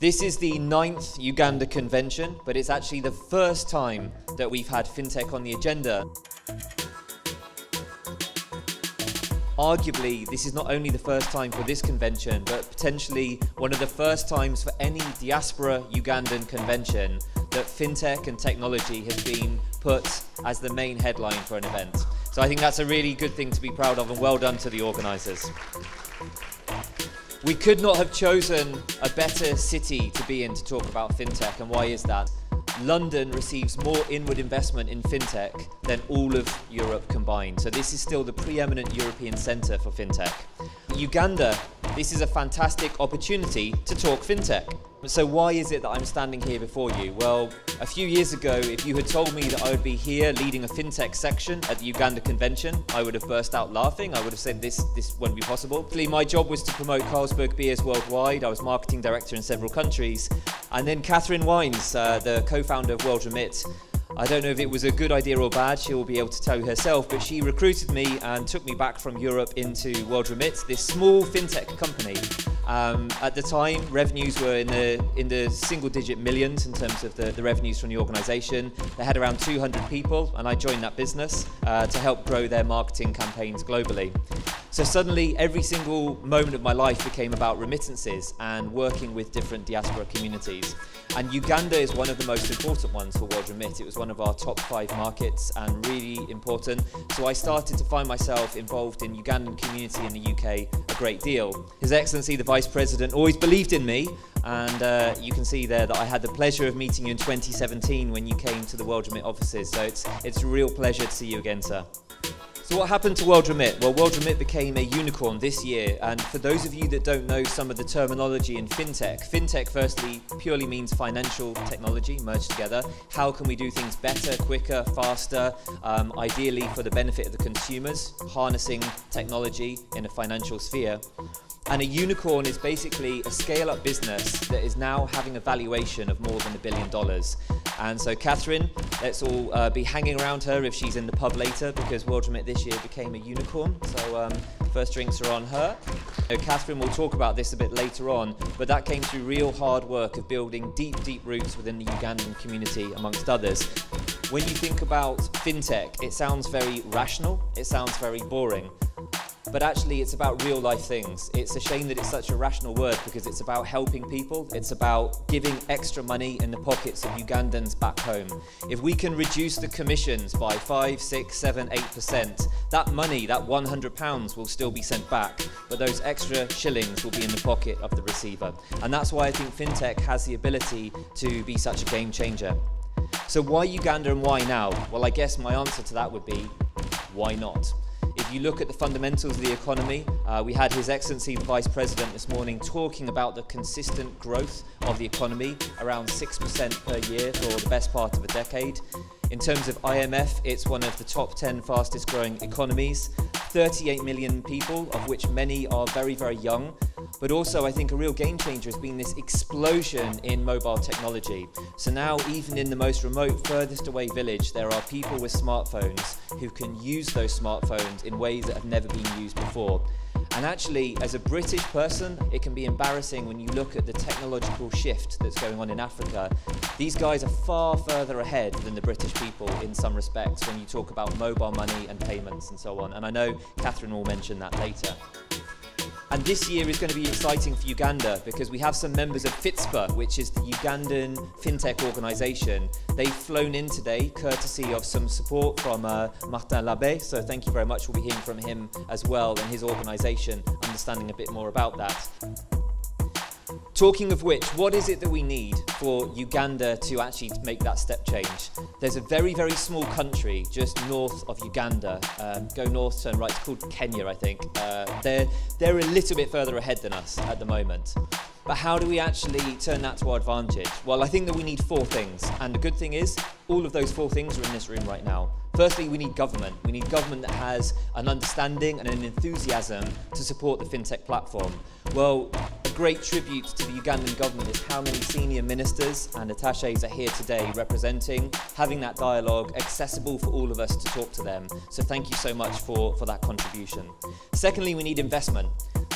This is the 9th Uganda convention, but it's actually the first time that we've had fintech on the agenda. Arguably, this is not only the first time for this convention, but potentially one of the first times for any diaspora Ugandan convention that fintech and technology has been put as the main headline for an event. So I think that's a really good thing to be proud of, and well done to the organisers. We could not have chosen a better city to be in to talk about fintech, and why is that? London receives more inward investment in fintech than all of Europe combined. So this is still the preeminent European centre for fintech. Uganda, this is a fantastic opportunity to talk fintech. So why is it that I'm standing here before you? Well, a few years ago, if you had told me that I would be here leading a fintech section at the Uganda convention, I would have burst out laughing. I would have said this won't be possible. My job was to promote Carlsberg beers worldwide. I was marketing director in several countries. And then Catherine Wines, the co-founder of World Remit, I don't know if it was a good idea or bad, she will be able to tell you herself, but she recruited me and took me back from Europe into World Remit, this small fintech company. At the time, revenues were in the single-digit millions in terms of the revenues from the organisation. They had around 200 people, and I joined that business to help grow their marketing campaigns globally. So suddenly, every single moment of my life became about remittances and working with different diaspora communities. And Uganda is one of the most important ones for World Remit. It was one of our top 5 markets and really important. So I started to find myself involved in Ugandan community in the UK a great deal. His Excellency, the Vice President, always believed in me. And you can see there that I had the pleasure of meeting you in 2017 when you came to the World Remit offices. So it's a real pleasure to see you again, sir. So what happened to World Remit? Well, World Remit became a unicorn this year, and for those of you that don't know some of the terminology in fintech, fintech firstly purely means financial technology merged together. How can we do things better, quicker, faster, ideally for the benefit of the consumers, harnessing technology in a financial sphere. And a unicorn is basically a scale-up business that is now having a valuation of more than $1 billion. And so Catherine, let's all be hanging around her if she's in the pub later, because World Remit this year became a unicorn. So first drinks are on her. Catherine will talk about this a bit later on, but that came through real hard work of building deep roots within the Ugandan community, amongst others. When you think about fintech, it sounds very rational, it sounds very boring. But actually it's about real life things. It's a shame that it's such a rational word, because it's about helping people. It's about giving extra money in the pockets of Ugandans back home. If we can reduce the commissions by 5, 6, 7, 8%, that money, that £100 will still be sent back, but those extra shillings will be in the pocket of the receiver. And that's why I think fintech has the ability to be such a game changer. So why Uganda and why now? Well, I guess my answer to that would be, why not? If you look at the fundamentals of the economy, we had His Excellency the Vice President this morning talking about the consistent growth of the economy, around 6% per year for the best part of a decade. In terms of IMF, it's one of the top 10 fastest growing economies, 38 million people, of which many are very young. But also, I think a real game changer has been this explosion in mobile technology. So now, even in the most remote, furthest away village, there are people with smartphones who can use those smartphones in ways that have never been used before. And actually, as a British person, it can be embarrassing when you look at the technological shift that's going on in Africa. These guys are far further ahead than the British people in some respects when you talk about mobile money and payments and so on. And I know Catherine will mention that later. And this year is going to be exciting for Uganda, because we have some members of FITSPA, which is the Ugandan Fintech organisation. They've flown in today, courtesy of some support from Martin Labbé, so thank you very much. We'll be hearing from him as well and his organisation, understanding a bit more about that. Talking of which, what is it that we need for Uganda to actually make that step change? There's a very small country just north of Uganda. Go north, turn right, it's called Kenya, I think. They're a little bit further ahead than us at the moment. But how do we actually turn that to our advantage? Well, I think that we need 4 things. And the good thing is, all of those 4 things are in this room right now. Firstly, we need government. We need government that has an understanding and an enthusiasm to support the fintech platform. Well, a great tribute to the Ugandan government is how many senior ministers and attachés are here today representing, having that dialogue accessible for all of us to talk to them. So thank you so much for that contribution. Secondly, we need investment.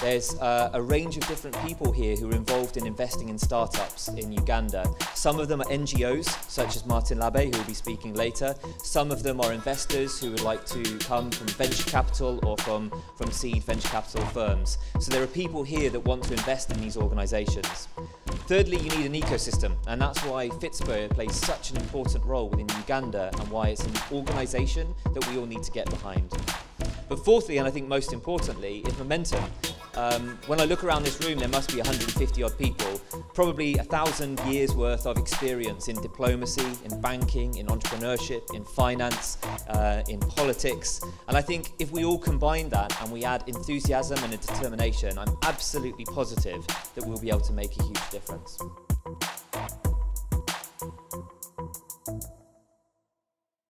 There's a range of different people here who are involved in investing in startups in Uganda. Some of them are NGOs, such as Martin Labe, who will be speaking later. Some of them are investors who would like to come from venture capital or from seed venture capital firms. So there are people here that want to invest in these organisations. Thirdly, you need an ecosystem, and that's why Fitzborough plays such an important role within Uganda and why it's an organisation that we all need to get behind. But fourthly, and I think most importantly, is momentum. When I look around this room, there must be 150 odd people, probably 1,000 years worth of experience in diplomacy, in banking, in entrepreneurship, in finance, in politics. And I think if we all combine that and we add enthusiasm and a determination, I'm absolutely positive that we'll be able to make a huge difference.